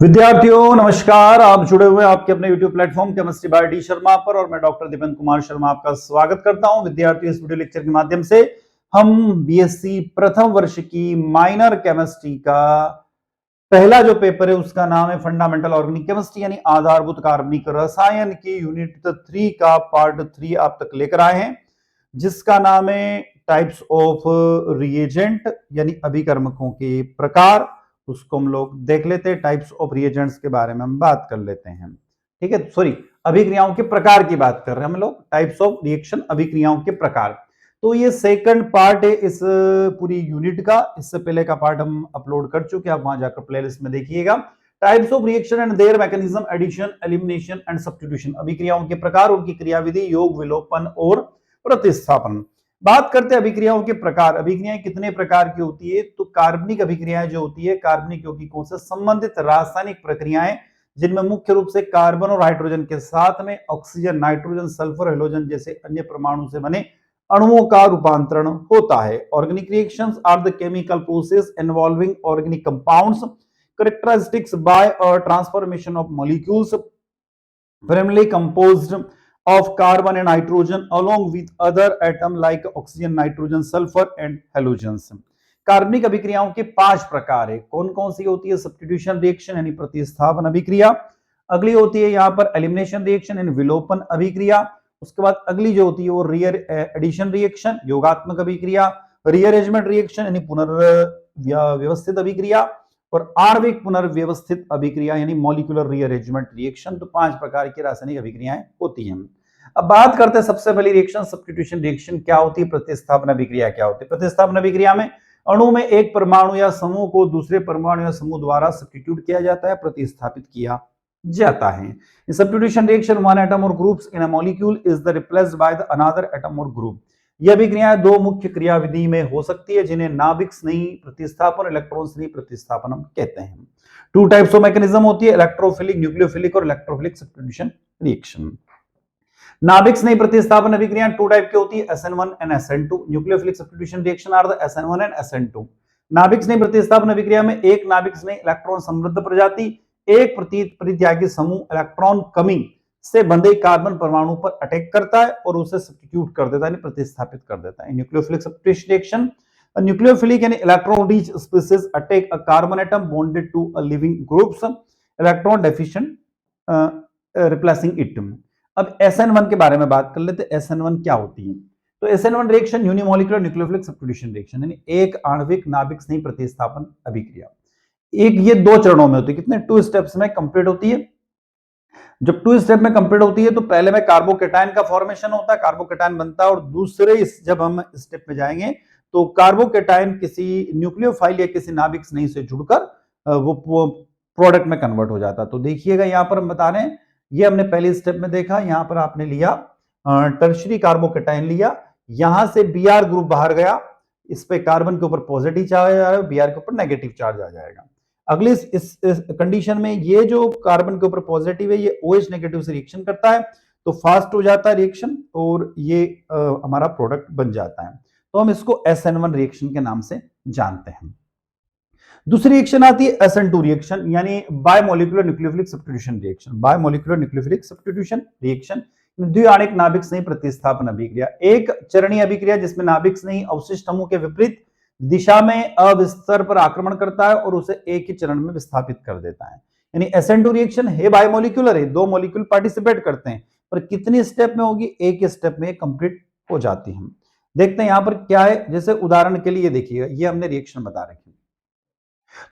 विद्यार्थियों नमस्कार। आप जुड़े हुए आपके अपने YouTube platform chemistry bye D Sharma पर और मैं डॉक्टर दीपन कुमार शर्मा आपका स्वागत करता हूं। विद्यार्थियों, इस वीडियो लेक्चर के माध्यम से हम बीएससी प्रथम वर्ष की माइनर केमिस्ट्री का पहला जो पेपर है उसका नाम है फंडामेंटल ऑर्गेनिक केमिस्ट्री यानी आधारभूत कार्बनिक रसायन की यूनिट 3 का पार्ट 3 आप तक लेकर आए हैं, जिसका नाम है टाइप्स ऑफ रिएजेंट यानी अभिकर्मकों के प्रकार। उसको हम लोग देख लेते हैं। टाइप्स ऑफ रिएजेंट्स के बारे में हम बात कर लेते हैं। ठीक है, सॉरी, अभिक्रियाओं के प्रकार की बात कर रहे हैं हम लोग। टाइप्स ऑफ रिएक्शन, अभिक्रियाओं के प्रकार। तो ये सेकंड पार्ट है इस पूरी यूनिट का। इससे पहले का पार्ट हम अपलोड कर चुके हैं, आप वहां जाकर प्लेलिस्ट में देखिएगा। Types of reaction and their mechanism, addition, elimination and substitution. अभिक्रियाओं के प्रकार, उनकी क्रियाविधि, योग, विलोपन और प्रतिस्थापन। बात करते हैं अभिक्रियाओं के प्रकार। अभिक्रियाएं कितने प्रकार की होती है? तो कार्बनिक अभिक्रियाएं जो होती है, कार्बनिक यौगिकों से संबंधित रासायनिक प्रक्रियाएं जिनमें मुख्य रूप से कार्बन और हाइड्रोजन के साथ में ऑक्सीजन, नाइट्रोजन, सल्फर, हेलोजन जैसे अन्य परमाणु से बने अणुओं का रूपांतरण होता है। Organic reactions are the chemical process involving organic compounds characteristics by a transformation of molecules primarily composed of carbon and hydrogen along with other atom like oxygen, nitrogen, sulfur and halogens। कार्बनिक अभिक्रियाओं के 5 प्रकार है। कौन कौन सी होती है? Substitution reaction यानी प्रतिस्थापन अभिक्रिया। अगली होती है यहाँ पर एलिमिनेशन रिएक्शन यानी विलोपन अभिक्रिया। उसके बाद अगली जो होती है वो रियर एडिशन रिएक्शन, योगात्मक अभिक्रिया। रीअरेंजमेंट रिएक्शन यानी पुनर्व्यवस्थित अभिक्रिया और आणविक पुनर्व्यवस्थित अभिक्रिया यानी मॉलिक्यूलर रीअरेंजमेंट रिएक्शन। तो 5 प्रकार की रासायनिक अभिक्रियाएं होती हैं। अब बात करते हैं सबसे पहली रिएक्शन सब्स्टिट्यूशन रिएक्शन क्या होती है, प्रतिस्थापन अभिक्रिया क्या होती है। प्रतिस्थापन अभिक्रिया में अणु में एक परमाणु या समूह को दूसरे परमाणु या समूह द्वारा सब्स्टिट्यूट किया जाता है, प्रतिस्थापित किया जाता है। Substitution reaction one atom or groups in a molecule is the replaced by the another atom और ग्रुप। यह अभिक्रियाएं दो मुख्य क्रियाविधि में हो सकती है, जिन्हें नाभिक स्नेही प्रतिस्थापन, इलेक्ट्रॉन स्नेही प्रतिस्थापन हम कहते हैं। 2 टाइप्स ऑफ मैकेनिज्म होती है, इलेक्ट्रोफिलिक, न्यूक्लियोफिलिक और इलेक्ट्रोफिलिक सब्स्टिट्यूशन रिएक्शन। नाभिक स्नेही प्रतिस्थापन अभिक्रियाएं 2 टाइप की होती है, SN1 and SN2। Nucleophilic substitution reaction are the SN1 and SN2। नाभिक स्नेही प्रतिस्थापन अभिक्रिया में एक नाभिक स्नेही इलेक्ट्रॉन समृद्ध प्रजाति एक परित्यागी समूह इलेक्ट्रॉन कमी से बंधे कार्बन परमाणु पर अटैक करता है और उसे सब्स्टिट्यूट कर देता है, प्रतिस्थापित कर देता है। न्यूक्लियोफिलिक सब्स्टिट्यूशन रिएक्शन, न्यूक्लियोफिलिक यानी electron rich species attack a carbon atom bonded to a leaving groups, electron deficient replacing it. अब SN1 के बारे में बात कर लेते हैं। SN1 क्या होती है? तो SN1 reaction unimolecular nucleophilic substitution reaction यानी एक आणविक नाभिक स्नेही प्रतिस्थापन अभिक्रिया। एक ये 2 चरणों में होती है। कितने? 2 स्टेप्स में कंप्लीट होती है। जब 2 स्टेप में कंप्लीट होती है तो पहले में कार्बोकेटायन का फॉर्मेशन होता है, कार्बोकेटायन बनता है, और दूसरे जब हम स्टेप में जाएंगे तो कार्बोकेटायन किसी न्यूक्लियोफाइल या किसी नाभिक स्नेही से जुड़कर वो प्रोडक्ट में कन्वर्ट हो जाता है। तो देखिएगा यहाँ पर हम बता रहे हैं, ये हमने पहले स्टेप में देखा, यहाँ पर आपने लिया टर्शरी कार्बोकेटायन लिया, यहां से Br ग्रुप बाहर गया, इस पे कार्बन के ऊपर पॉजिटिव चार्ज आ जाएगा, Br के ऊपर नेगेटिव चार्ज आ जाएगा। अगले इस कंडीशन में ये जो कार्बन के ऊपर पॉजिटिव है ये OH नेगेटिव से रिएक्शन करता है तो फास्ट हो जाता है रिएक्शन और ये हमारा प्रोडक्ट बन जाता है। तो हम इसको SN1 रिएक्शन के नाम से जानते हैं। दूसरी रिएक्शन आती है SN2 रिएक्शन यानी bimolecular nucleophilic substitution reaction. Bimolecular nucleophilic substitution reaction द्विआणिक नाभिक स्नेही प्रतिस्थापन अभिक्रिया, एक चरणीय अभिक्रिया जिसमें नाभिक स्नेही अवशिष्ट समूह के विपरीत दिशा में अविस्तर पर आक्रमण करता है और उसे एक ही चरण में विस्थापित कर देता है। यानी SN2 रिएक्शन है बायमोलिकुलर है, 2 मॉलिक्यूल पार्टिसिपेट करते हैं, पर कितनी स्टेप में होगी? एक ही स्टेप में कंप्लीट हो जाती है। देखते हैं यहां पर क्या है। जैसे उदाहरण के लिए देखिएगा, ये हमने रिएक्शन बता रखी।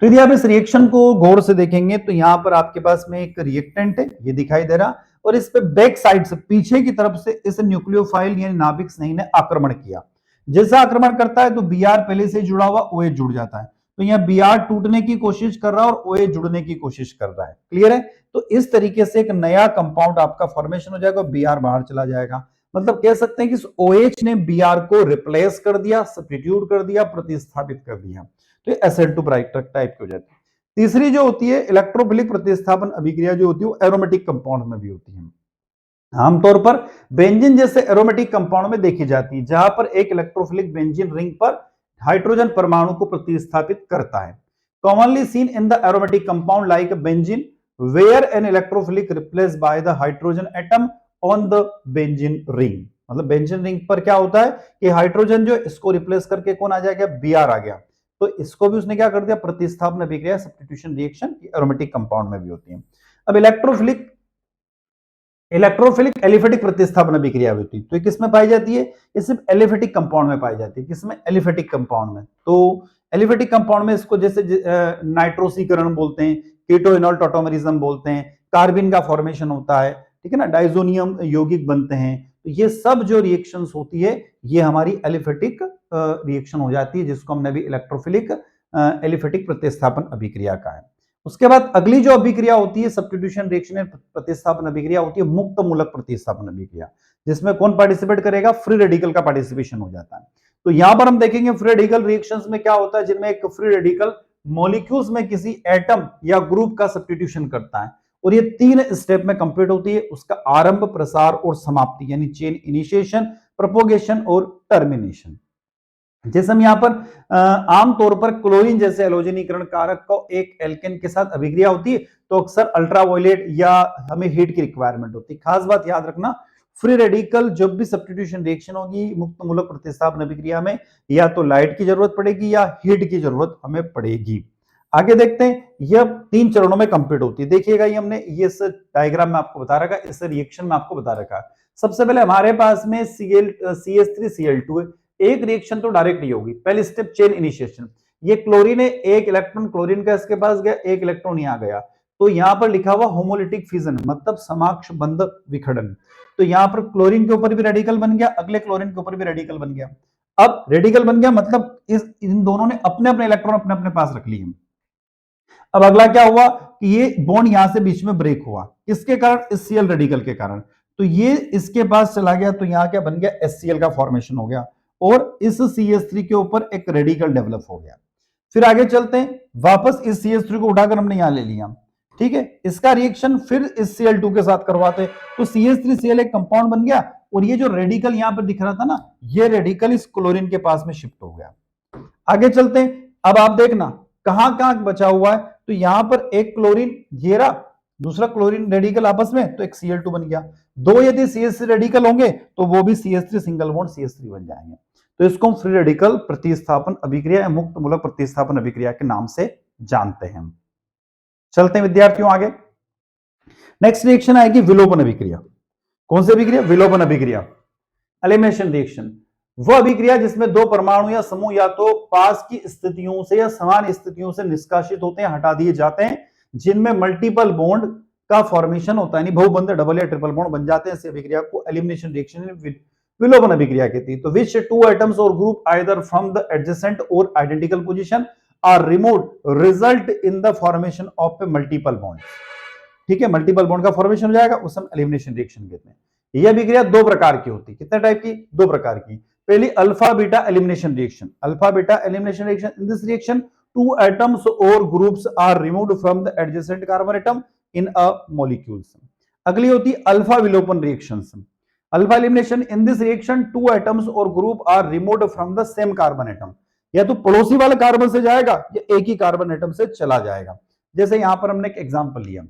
तो यदि आप इस रिएक्शन को गौर से देखेंगे तो यहां पर आपके पास में एक रिएक्टेंट है, ये दिखाई दे रहा, और इस पे बैक साइड से पीछे की तरफ से इस न्यूक्लियोफाइल यानी नाभिक स्नेही ने आक्रमण किया। जैसा आक्रमण करता है तो Br पहले से जुड़ा हुआ OH जुड़ जाता है, तो यहाँ Br टूटने की कोशिश कर रहा है और OH जुड़ने की कोशिश कर रहा है। क्लियर है? तो इस तरीके से एक नया कंपाउंड आपका फॉर्मेशन हो जाएगा, Br बाहर चला जाएगा। मतलब कह सकते हैं कि OH ने Br को रिप्लेस कर दिया, सब्स्टिट्यूट कर दिया, प्रतिस्थापित कर दिया। तो SN2 टाइप की हो जाती है। तीसरी जो होती है इलेक्ट्रोफिलिक प्रतिस्थापन अभिक्रिया जो होती है वो एरोमेटिक कंपाउंड में भी होती है। आमतौर पर बेंजीन जैसे एरोमेटिक कंपाउंड में देखी जाती है, जहां पर एक इलेक्ट्रोफिलिक बेंजीन रिंग पर हाइड्रोजन परमाणु को प्रतिस्थापित करता है। commonly seen in the aromatic compound like benzene, where an electrophilic replaced by the hydrogen atom on the benzene ring. मतलब बेंजीन रिंग पर क्या होता है कि हाइड्रोजन जो इसको रिप्लेस करके कौन आ जाएगा, बीआर आ गया, तो इसको भी उसने क्या कर दिया, प्रतिस्थापन अभिक्रिया, सब्स्टिट्यूशन रिएक्शन एरोमेटिक कंपाउंड में भी होती है। अब इलेक्ट्रोफिलिक एलिफेटिक प्रतिस्थापन अभिक्रिया होती है, तो ये किसमें पाई जाती है, ये सिर्फ एलिफेटिक कंपाउंड में पाई जाती है। किसमें, एलिफेटिक कंपाउंड में। तो एलिफेटिक कंपाउंड में इसको जैसे नाइट्रोसीकरण बोलते हैं, कीटोइनॉल टॉटोमरिज्म बोलते हैं, कार्बिन का फॉर्मेशन होता है, ठीक है ना, डाइजोनियम यौगिक बनते हैं, तो ये सब जो रिएक्शंस होती है ये हमारी एलिफेटिक रिएक्शन हो जाती है, जिसको हमने अभी इलेक्ट्रोफिलिक एलिफेटिक प्रतिस्थापन अभिक्रिया का है। उसके बाद अगली जो अभिक्रिया होती है सब्स्टिट्यूशन रिएक्शन प्रतिस्थापन अभिक्रिया होती है मुक्त मूलक प्रतिस्थापन अभिक्रिया, जिसमें कौन पार्टिसिपेट करेगा, फ्री रेडिकल का पार्टिसिपेशन हो जाता है। तो यहां पर हम देखेंगे फ्री रेडिकल रिएक्शंस में क्या होता है, जिनमें एक फ्री रेडिकल मॉलिक्यूल्स में किसी एटम या ग्रुप का सब्स्टिट्यूशन करता है, और ये 3 स्टेप में कंप्लीट होती है, उसका आरंभ, प्रसार और समाप्ति, यानी चेन इनिशिएशन, प्रोपोगेशन और टर्मिनेशन। जैसे हम यहाँ पर आमतौर पर क्लोरीन जैसे हैलोजनीकरण कारक को एक एल्केन के साथ अभिक्रिया होती है, तो अक्सर अल्ट्रावायलेट या हमें हीट की रिक्वायरमेंट होती है। खास बात याद रखना, फ्री रेडिकल जब भी सब्स्टिट्यूशन रिएक्शन होगी मुक्त मूलक प्रतिस्थापन अभिक्रिया में, या तो लाइट की जरूरत पड़ेगी या हीट की जरूरत हमें पड़ेगी। आगे देखते हैं, यह 3 चरणों में कंप्लीट होती है। देखिएगा ये हमने ये डायग्राम में आपको बता रखा, इस रिएक्शन में आपको बता रखा। सबसे पहले हमारे पास में CH3Cl2 है, एक रिएक्शन तो डायरेक्ट ही होगी। पहली स्टेप चेन इनिशिएशन, ये क्लोरीन है, एक इलेक्ट्रॉन क्लोरीन का इसके पास गया, एक इलेक्ट्रॉन यहाँ गया, तो यहाँ पर लिखा हुआ होमोलिटिक फिजन, मतलब समाक्ष बंध विखंडन। तो यहाँ पर क्लोरीन के ऊपर भी रेडिकल बन गया, अगले क्लोरीन के ऊपर भी रेडिकल बन गया। अब रेडिकल बन गया मतलब इन दोनों ने अपने अपने इलेक्ट्रॉन अपने अपने पास रख लिए। अब अगला क्या हुआ कि ये बॉन्ड यहां से बीच में ब्रेक हुआ, किसके कारण, इस Cl रेडिकल के कारण, तो ये इसके पास चला गया, तो यहां क्या बन गया, HCl का फॉर्मेशन हो गया, और इस CH3 के ऊपर एक रेडिकल डेवलप हो गया। फिर आगे चलते हैं, वापस इस CH3 को उठाकर हमने यहां ले लिया, ठीक है, इसका रिएक्शन फिर इस Cl2 के साथ करवाते, तो CH3Cl एक कंपाउंड बन गया, और ये जो रेडिकल यहां पर दिख रहा था ना, ये रेडिकल इस क्लोरीन के पास में शिफ्ट हो गया। आगे चलते हैं, अब आप देखना कहां कहां बचा हुआ है, तो यहां पर एक क्लोरीन घेरा, दूसरा क्लोरीन रेडिकल आपस में, तो एक Cl2 बन गया। 2 यदि CH3 रेडिकल होंगे तो वो भी CH3 सिंगल बॉन्ड CH3 बन जाएंगे। तो इसको हम फ्री रेडिकल प्रतिस्थापन अभिक्रिया या मुक्त मूलक प्रतिस्थापन अभिक्रिया के नाम से जानते हैं। चलते हैं विद्यार्थियों आगे। नेक्स्ट रिएक्शन आएगी विलोपन अभिक्रिया। कौन सी अभिक्रिया, विलोपन अभिक्रिया, एलिमिनेशन रिएक्शन। वह अभिक्रिया जिसमें 2 परमाणु या समूह या तो पास की स्थितियों से या समान स्थितियों से निष्कासित होते हैं, हटा दिए जाते हैं, जिनमें मल्टीपल बॉन्ड का फॉर्मेशन होता है, यानी बहुबंध डबल या ट्रिपल बॉन्ड बन जाते हैं। इस अभिक्रिया को एलिमिनेशन रिएक्शन विलोपन अभिक्रिया कहती है। तो which 2 atoms or group either from the adjacent or identical position are removed result in the formation of a multiple bond. ठीक है, मल्टीपल बॉन्ड का फॉर्मेशन हो जाएगा, उसे हम एलिमिनेशन रिएक्शन कहते हैं। यह अभिक्रिया 2 प्रकार की होती है। कितने टाइप की, 2 प्रकार की। पहली alpha beta elimination reaction. Alpha beta elimination reaction, in this reaction 2 atoms or groups are removed from the adjacent carbon atom in a molecule. अगली होती है अल्फा विलोपन reactions. Alpha elimination, in this reaction 2 atoms or group are removed from the same carbon atom. या तो पड़ोसी वाले carbon से जाएगा या एक ही कार्बन एटम से चला जाएगा। जैसे यहां पर हमने एक एग्जांपल लिया,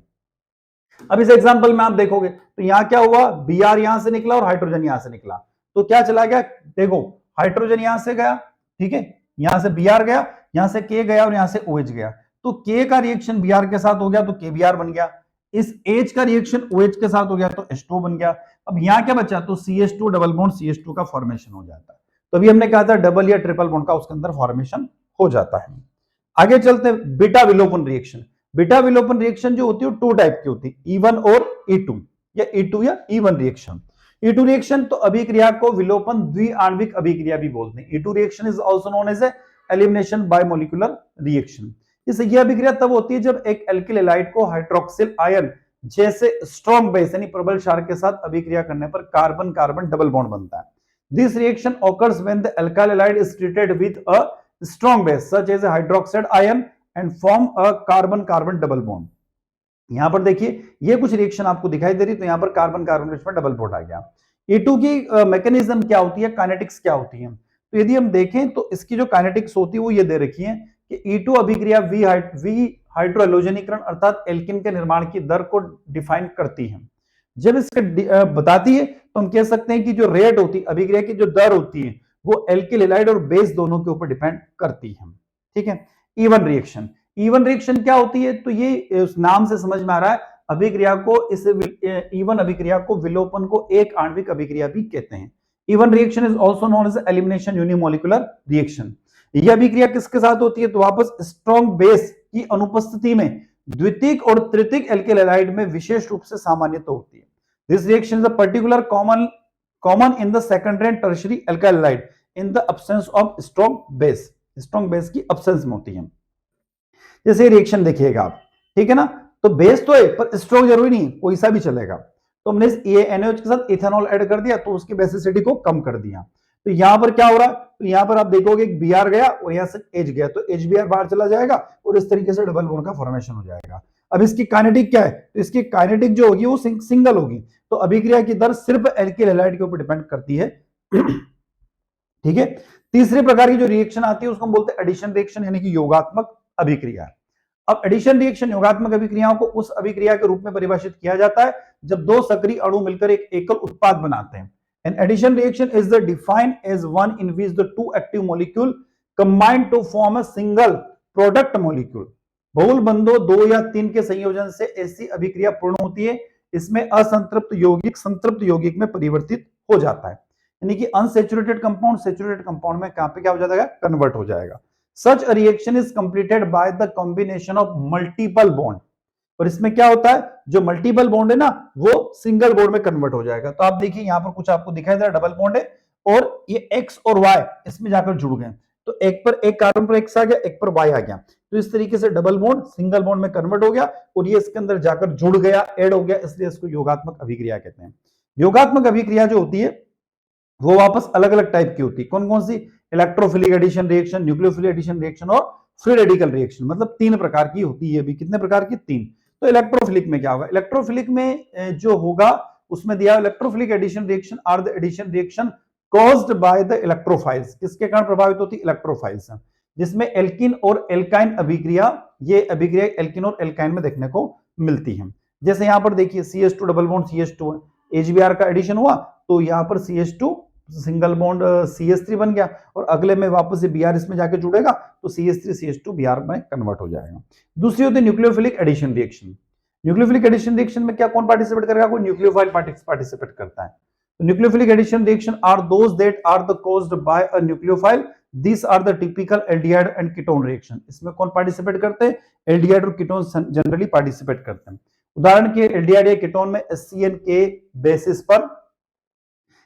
अब इस एग्जांपल में आप देखोगे तो यहां क्या हुआ, Br यहां से निकला और हाइड्रोजन यहां से निकला, तो क्या चला गया, देखो हाइड्रोजन यहां से गया, ठीक है, यहां से Br गया, यहां से K गया और यहां से OH गया, तो K का रिएक्शन Br के साथ हो गया तो KBr बन गया, इस H का रिएक्शन OH के साथ हो गया तो H2 बन गया। अब यहां क्या बचा, तो CH2 डबल बॉन्ड CH2 का फॉर्मेशन हो जाता है। तो अभी हमने कहा था डबल या ट्रिपल बॉन्ड का उसके अंदर फॉर्मेशन हो जाता है। आगे चलते हैं, बीटा विलोपन रिएक्शन। बीटा विलोपन रिएक्शन जो होती है 2 टाइप की होती है, E1 और E2, या E2 या E1 रिएक्शन। E2 रिएक्शन तो अभिक्रिया को विलोपन द्विआण्विक अभिक्रिया भी बोलते हैं। E2 reaction is also known as elimination by molecular reaction. इस यह अभिक्रिया तब होती है जब एक एल्किल हैलाइड को हाइड्रोक्सिल आयन जैसे स्ट्रॉन्ग बेस यानी प्रबल क्षार के साथ अभिक्रिया करने पर कार्बन कार्बन डबल बॉन्ड बनता है। This reaction occurs when the alkyl halide is treated with a strong base such as hydroxide ion and form a carbon carbon double bond. यहां पर देखिए ये कुछ रिएक्शन आपको दिखाई दे रही, तो यहां पर कार्बन कार्बन बीच में डबल बॉन्ड आ गया। E2 की मैकेनिज्म क्या होती है, काइनेटिक्स क्या होती है, तो यदि हम देखें तो इसकी जो काइनेटिक्स होती है वो ये दे रखी है कि E2 अभिक्रिया वी हाइड्रोहैलोजनीकरण अर्थात एल्किन के निर्माण की दर को डिफाइन करती है। जब इसका बताती है तो हम कह सकते हैं कि जो रेट होती है अभिक्रिया की, जो दर होती है, वो एल्किल हैलाइड और बेस दोनों के ऊपर डिपेंड करती है। ठीक है। इवन रिएक्शन, इवन रिएक्शन क्या होती है? तो ये उस नाम से समझ में आ रहा है, अभिक्रिया को, इस इवन अभिक्रिया को, विलोपन को एक आणविक अभिक्रिया भी कहते हैं। E one reaction is also known as elimination unimolecular reaction. यह अभिक्रिया किसके साथ होती है? तो वापस स्ट्रॉन्ग बेस की अनुपस्थिति में द्वितीयक और तृतीयक एल्किल हैलाइड में विशेष रूप से सामान्यता होती है। This reaction is a particular common in the secondary and tertiary alkyl halide in the absence of strong base. Strong base की एब्सेंस में होती है। जैसे रिएक्शन देखिएगा आप, ठीक है ना, तो बेस तो है पर स्ट्रॉन्ग जरूरी नहीं, कोई सा भी चलेगा। तो हमने इस NaOH के साथ इथेनॉल ऐड कर दिया तो उसकी बेसिसिटी को कम कर दिया। तो यहां पर क्या हो रहा है? तो यहां पर आप देखोगे एक Br गया और यहां से H गया, तो HBr बाहर चला जाएगा और इस तरीके से डबल बॉन्ड का फॉर्मेशन हो जाएगा। अब इसकी काइनेटिक क्या है? तो इसकी काइनेटिक जो होगी वो सिंगल होगी। तो अभिक्रिया की दर सिर्फ एल्किल हैलाइड के ऊपर डिपेंड करती है। ठीक है। तीसरे प्रकार की जो रिएक्शन आती है उसको हम बोलते हैं एडिशन रिएक्शन, यानी कि योगात्मक अभिक्रिया। अब एडिशन रिएक्शन योगात्मक अभिक्रियाओं को उस अभिक्रिया के रूप में परिभाषित किया जाता है जब दो सक्रिय अणु मिलकर एक एकल उत्पाद बनाते हैं। An addition reaction is defined as one in which the two active molecule combine to form a single product molecule. बहुल बंधों 2 या 3 के संयोजन से ऐसी अभिक्रिया पूर्ण होती है, इसमें असंतृप्त यौगिक संतृप्त यौगिक में परिवर्तित हो जाता है, यानी कि अनसैचुरेटेड कंपाउंड सैचुरेटेड कंपाउंड में कहां पे क्या हो जाएगा? कन्वर्ट हो जाएगा। Such a reaction is completed by the combination of multiple bond. और इसमें क्या होता है? जो मल्टीपल बॉन्ड है ना वो सिंगल बॉन्ड में कन्वर्ट हो जाएगा। तो आप देखिए यहां पर कुछ आपको दिखाई दे रहा है, डबल बॉन्ड है और ये X और Y इसमें जाकर जुड़ गए। तो एक पर एक कार्बन पर X आ गया, एक पर Y आ गया, तो इस तरीके से डबल बॉन्ड सिंगल बॉन्ड में कन्वर्ट हो गया और ये इसके अंदर जाकर जुड़ गया, ऐड हो गया, इसलिए इसको योगात्मक अभिक्रिया कहते हैं। योगात्मक अभिक्रिया जो होती है वो वापस अलग अलग टाइप की होती है। कौन कौन सी? Electrophilic addition reaction, nucleophilic addition reaction और फ्री रेडिकल रिएक्शन। मतलब 3 प्रकार की होती है। अभी कितने प्रकार की? 3। तो इलेक्ट्रोफिलिक में क्या होगा? इलेक्ट्रोफिलिक में जो होगा उसमें दिया electrophilic addition reaction are the addition reaction caused by the electrophiles. किसके कारण प्रभावित होती है? इलेक्ट्रोफाइल्स, जिसमें एल्किन और एल्काइन अभिक्रिया, ये अभिक्रिया एल्किन और एल्काइन में देखने को मिलती है। जैसे यहां पर देखिए CH2 डबल बॉन्ड CH2 है, HBr का एडिशन हुआ तो यहां पर CH2 सिंगल बॉन्ड CH3 बन गया और अगले में वापस से Br इसमें जाके जुड़ेगा तो CH3 CH2 Br में कन्वर्ट हो जाएगा। दूसरी होती है nucleophilic addition reaction. Nucleophilic addition reaction में क्या कौन पार्टिसिपेट करेगा? कोई न्यूक्लियोफाइल पार्टिसिपेट करता है। तो nucleophilic addition reaction are those that are the caused by a nucleophile, this are the typical aldehyde and ketone reaction. इसमें कौन पार्टिसिपेट करते हैं? एल्डिहाइड और कीटोन जनरली पार्टिसिपेट करते हैं। उदाहरण के एल्डिहाइड या कीटोन में HCN के बेसिस पर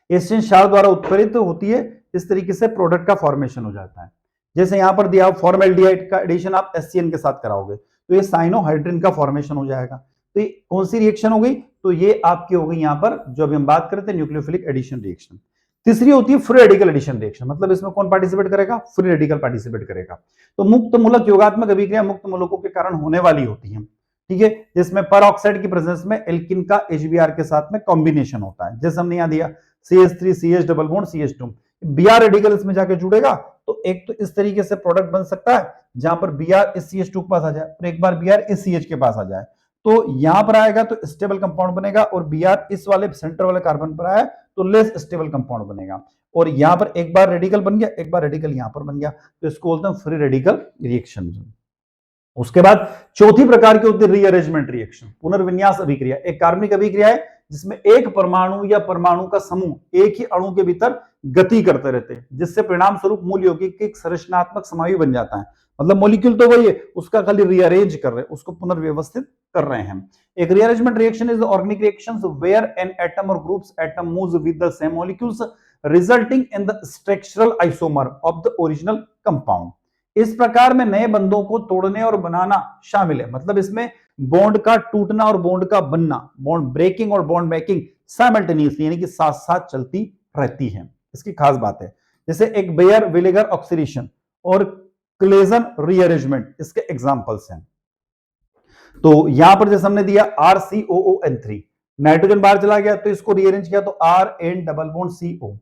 एशियन क्षार द्वारा उत्प्रेरित होती है, इस तरीके से प्रोडक्ट का फॉर्मेशन हो जाता है। जैसे यहां पर दिया फॉर्मल्डिहाइड का एडिशन आप HCN के साथ कराओगे तो ये साइनोहाइड्रिन का फॉर्मेशन हो जाएगा। तो ये कौन सी रिएक्शन हो गई? तो ये आपकी हो गई यहां पर जो अभी हम बात करते हैं न्यूक्लियोफिलिक एडिशन रिएक्शन। तीसरी होती है फ्री रेडिकल एडिशन रिएक्शन। मतलब इसमें कौन पार्टिसिपेट करेगा? फ्री रेडिकल पार्टिसिपेट करेगा। तो मुक्त मूलक योगात्मक अभिक्रिया मुक्त मूलकों के कारण होने वाली होती है। ठीक है, जिसमें पर ऑक्साइड की प्रेजेंस में एल्किन का HBr के साथ में कॉम्बिनेशन होता है। जैसे हमने यहां दिया CH3 CH double bond CH2, Br radical इसमें जाके जुड़ेगा तो एक तो इस तरीके से प्रोडक्ट बन सकता है जहां पर Br इस CH2 के पास आ जाए और एक बार Br इस CH के पास आ जाए, तो यहां पर आएगा तो स्टेबल कंपाउंड बनेगा और Br इस वाले सेंटर वाले कार्बन पर आया तो लेस स्टेबल कंपाउंड बनेगा। और यहां पर एक बार रेडिकल बन गया, एक बार रेडिकल यहां पर बन गया, तो इसको बोलते हैं फ्री रेडिकल रिएक्शन। उसके बाद चौथी प्रकार की होती है रीअरेंजमेंट रिएक्शन, पुनर्विन्यास अभिक्रिया। एक कार्बनिक अभिक्रिया है जिसमें एक परमाणु या परमाणु का समूह एक ही अणु के भीतर गति करते रहते हैं, जिससे परिणाम स्वरूप मूल यौगिक एक संरचनात्मक समायु बन जाता है। मतलब मॉलिक्यूल तो वही है, उसका खाली रीअरेंज कर रहे हैं, उसको पुनर्व्यवस्थित कर रहे हैं। एक rearrangement reaction is the organic reactions where an atom or groups atom moves with the same molecules resulting in the structural isomer of the original compound. इस प्रकार में नए बंधों को तोड़ने और बनाना शामिल है। मतलब इसमें बॉन्ड का टूटना और बॉन्ड का बनना, बॉन्ड ब्रेकिंग और बॉन्ड मेकिंग साइमल्टेनियसली यानी कि साथ साथ चलती रहती है। इसकी खास बात है। जैसे एक बेयर विनेगर ऑक्सीडेशन और क्लेजन रीअरेंजमेंट इसके एग्जांपल्स हैं। तो यहां पर जैसे हमने दिया RCOON3, नाइट्रोजन बाहर चला गया तो इसको रीअरेंज किया तो RN डबल बॉन्ड CO।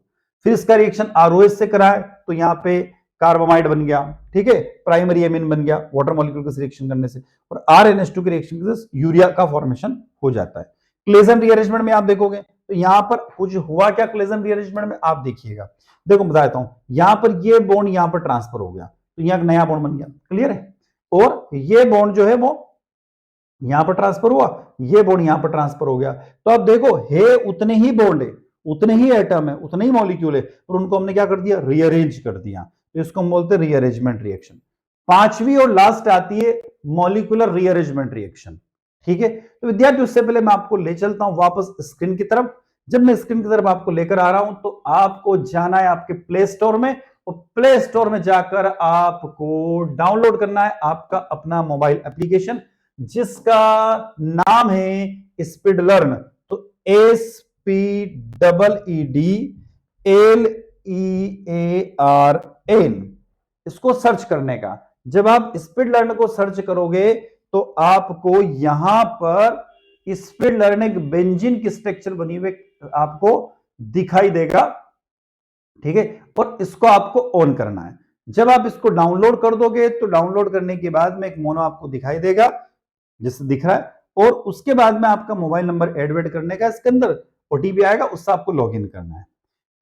फिर इसका रिएक्शन ROH से कराए तो यहाँ पे कार्बामाइड बन गया, ठीक है, प्राइमरी एमीन बन गया वाटर मॉलिक्यूल के रिएक्शन करने से, और RNH2 के रिएक्शन से यूरिया का फॉर्मेशन हो जाता है। क्लेजन रीअरेंजमेंट में आप देखोगे तो यहां पर कुछ हुआ क्या क्लेजन रीअरेंजमेंट में, आप देखिएगा, देखो बता देता हूं, यहां पर ये बॉन्ड यहां पर ट्रांसफर हो गया, तो यहां एक नया बॉन्ड बन गया, क्लियर है, और ये बॉन्ड जो है वो यहां पर ट्रांसफर हुआ, ये बॉन्ड यहां पर ट्रांसफर हो गया। तो आप देखो है उतने ही बॉन्ड है, उतने ही एटम है, उतने ही मॉलिक्यूल है, और उनको हमने क्या कर दिया, रीअरेंज कर दिया, तो इसको हम बोलते हैं रीअरेंजमेंट रिएक्शन। पांचवी और लास्ट आती है मॉलिक्यूलर रीअरेंजमेंट रिएक्शन, ठीक है। तो विद्यार्थी उससे पहले मैं आपको ले चलता हूं वापस स्क्रीन की तरफ। जब मैं स्क्रीन की तरफ आपको लेकर आ रहा हूं तो आपको जाना है आपके प्ले स्टोर में, और प्ले स्टोर में जाकर आपको डाउनलोड करना है आपका अपना मोबाइल एप्लीकेशन जिसका नाम है स्पीड लर्न। तो SPEEDLEARN, इसको सर्च करने का, जब आप स्पीड लर्न को सर्च करोगे तो आपको यहां पर स्पीड लर्न एक बेंजीन की स्ट्रक्चर बनी हुई आपको दिखाई देगा, ठीक है, और इसको आपको ऑन करना है। जब आप इसको डाउनलोड कर दोगे तो डाउनलोड करने के बाद में एक मोनो आपको दिखाई देगा जैसे दिख रहा है, और उसके बाद में आपका मोबाइल नंबर एड करने का, इसके अंदर OTP आएगा, उससे आपको लॉगिन करना है।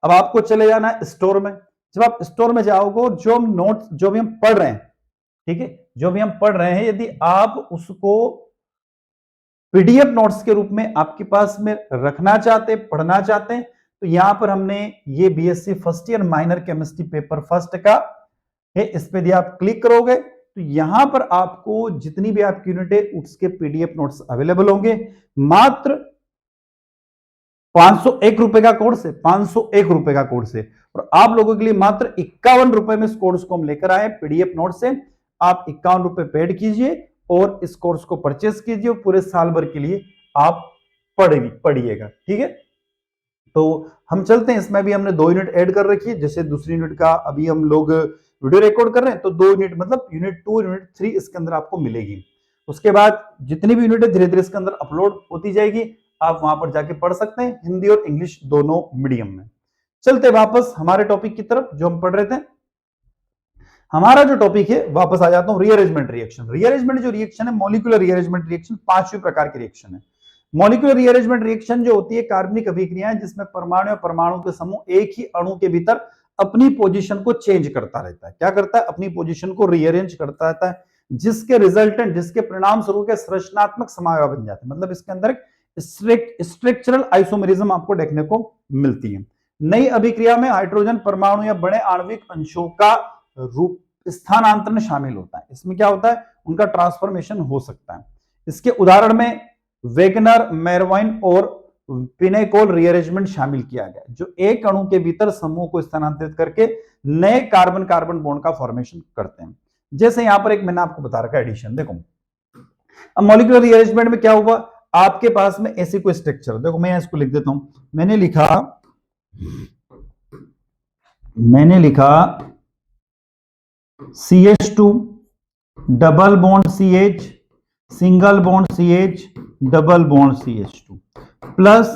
अब आपको चले जाना है स्टोर में। जब आप स्टोर में जाओगे, जो हम नोट्स जो भी हम पढ़ रहे हैं, ठीक है, जो भी हम पढ़ रहे हैं, यदि आप उसको PDF नोट्स के रूप में आपके पास में रखना चाहते, पढ़ना चाहते हैं, तो यहां पर हमने ये BSc first year minor chemistry paper first का है, इस पे यदि आप क्लिक करोगे तो यहां पर आपको जितनी भी आपकी यूनिट है उसके PDF नोट्स अवेलेबल होंगे। मात्र 501 रुपए का कोर्स है, 501 रुपए का कोर्स है, और आप लोगों के लिए मात्र 51 रुपए में इस कोर्स को हम लेकर आए PDF नोट से। आप 51 रुपए पेड कीजिए और इस कोर्स को परचेस कीजिए, पूरे साल भर के लिए आप पढ़िएगा, ठीक है। तो हम चलते हैं, इसमें भी हमने 2 यूनिट ऐड कर रखी है, जैसे दूसरी यूनिट का अभी हम लोग वीडियो रिकॉर्ड कर रहे हैं, तो 2 यूनिट मतलब यूनिट 2 यूनिट 3 इसके अंदर आपको मिलेगी। उसके बाद जितनी भी यूनिट है धीरे धीरे इसके अंदर अपलोड होती जाएगी, आप वहां पर जाके पढ़ सकते हैं, हिंदी और इंग्लिश दोनों मीडियम में। चलते वापस हमारे टॉपिक की तरफ जो हम पढ़ रहे थे। हमारा जो टॉपिक है, वापस आ जाता हूं, रीअरेंजमेंट रिएक्शन। रीअरेंजमेंट जो रिएक्शन है, मॉलिक्यूलर रीअरेंजमेंट रिएक्शन 5वें प्रकार की रिएक्शन है। मॉलिक्यूलर रीअरेंजमेंट रिएक्शन जो होती है कार्बनिक अभिक्रियाएं जिसमें परमाणु या परमाणु के समूह एक ही अणु के भीतर अपनी पोजीशन को चेंज करता रहता है। क्या करता है? अपनी पोजीशन को रीअरेंज करता रहता है, जिसके रिजल्टेंट, जिसके परिणाम स्वरूप संरचनात्मक समावयव बन जाते हैं। मतलब इसके अंदर स्ट्रक्चरल आइसोमेरिज्म आपको देखने को मिलती है। नई अभिक्रिया में हाइड्रोजन परमाणु या बड़े आणविक अंशों का रूप स्थानांतरण शामिल होता है। इसमें क्या होता है? उनका ट्रांसफॉर्मेशन हो सकता है। इसके उदाहरण में वेगनर, मेरवाइन और पिनेकोल रीअरेंजमेंट शामिल किया गया, जो एक अणु के भीतर समूह को स्थानांतरित करके नए कार्बन कार्बन बॉन्ड का फॉर्मेशन करते हैं। जैसे यहां पर एक मैंने आपको बता रखा है एडिशन, देखो अब मॉलिक्यूलर रीअरेंजमेंट में क्या हुआ, आपके पास में ऐसी कोई स्ट्रक्चर, देखो मैं इसको लिख देता हूं, मैंने लिखा CH2 double bond CH, single bond CH, double bond CH2 plus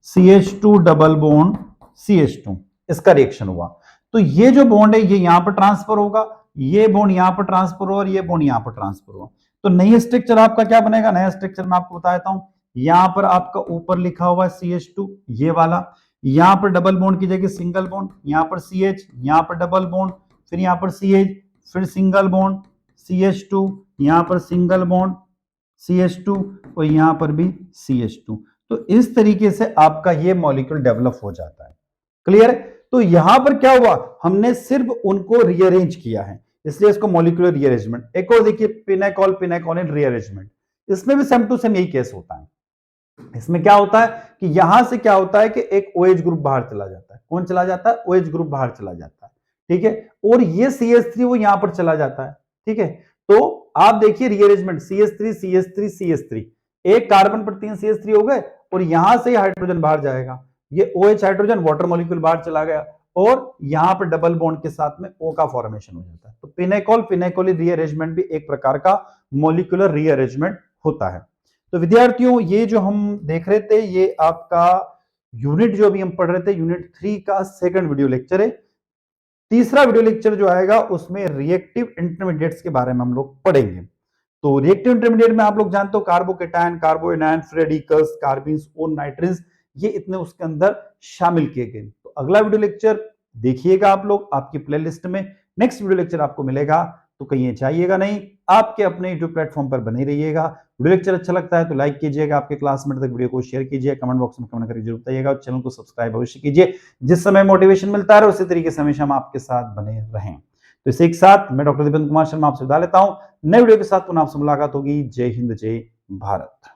CH2 double bond CH2, इसका रिएक्शन हुआ। तो ये जो बॉन्ड है ये यहां पर ट्रांसफर होगा, ये बॉन्ड यहां पर ट्रांसफर होगा और ये बॉन्ड यहां पर ट्रांसफर होगा। तो नई स्ट्रक्चर आपका क्या बनेगा? नया स्ट्रक्चर मैं आपको बता देता हूं। यहां पर आपका ऊपर लिखा हुआ है CH2 ये वाला, यहां पर डबल बॉन्ड की जगह सिंगल बॉन्ड, यहां पर CH, यहां पर डबल बॉन्ड, फिर यहां पर CH, फिर सिंगल बॉन्ड CH2, यहां पर सिंगल बॉन्ड CH2 और यहां पर भी CH2। तो इस तरीके से आपका ये मॉलिक्यूल डेवलप हो जाता है। क्लियर? तो यहां पर क्या हुआ, हमने सिर्फ उनको रीअरेंज किया है, इसलिए इसको मॉलिक्यूलर रीअरेंजमेंट। एक और देखिए पिनेकोल, पिनेकोलिन रीअरेंजमेंट, इसमें भी सेम टू सेम यही केस होता है। इसमें क्या होता है कि यहां से क्या होता है कि एक OH ग्रुप बाहर चला जाता है। कौन चला जाता है? OH ग्रुप बाहर चला जाता है, ठीक है, और ये CH3 वो यहां पर चला जाता है, ठीक है। तो आप देखिए रीअरेंजमेंट CH3 CH3 CH3, एक कार्बन पर 3 CH3 हो गए और यहां से हाइड्रोजन बाहर जाएगा, ये OH हाइड्रोजन वाटर मॉलिक्यूल बाहर चला गया और यहां पर डबल बॉन्ड के साथ में O का फॉर्मेशन हो जाता है। तो पिनेकोल, पिनेकोलिन रीअरेंजमेंट भी एक प्रकार का मॉलिक्यूलर रीअरेंजमेंट होता है। तो विद्यार्थियों ये जो हम देख रहे थे ये आपका यूनिट जो अभी हम पढ़ रहे थे यूनिट 3 का सेकंड वीडियो लेक्चर है। तीसरा वीडियो लेक्चर जो आएगा उसमें रिएक्टिव इंटरमीडिएट्स के बारे में हम लोग पढ़ेंगे। तो रिएक्टिव इंटरमीडिएट में आप लोग जानते हो कार्बोकेटायन, कार्बोएनायन, फ्री रेडिकल्स, कार्बिन्स और नाइट्रिन्स, ये इतने उसके अंदर शामिल किए गए। तो अगला वीडियो लेक्चर देखिएगा आप लोग आपकी प्लेलिस्ट में। नेक्स्ट वीडियो लेक्चर आपको मिलेगा, तो कहीं जाइएगा नहीं, आपके अपने यूट्यूब प्लेटफॉर्म पर बने रहिएगा। वीडियो लेक्चर अच्छा लगता है तो लाइक कीजिएगा, आपके क्लासमेट तक वीडियो को शेयर कीजिए, कमेंट बॉक्स में कमेंट करके जरूर बताइएगा और चैनल को सब्सक्राइब अवश्य कीजिए। जिस समय मोटिवेशन मिलता है उसी तरीके से हमेशा हम आपके साथ बने रहें। तो इसी के साथ मैं डॉक्टर दीपन कुमार शर्मा आपसे विदा लेता हूं। नए वीडियो के साथ पुनः आपसे मुलाकात होगी। जय हिंद, जय भारत।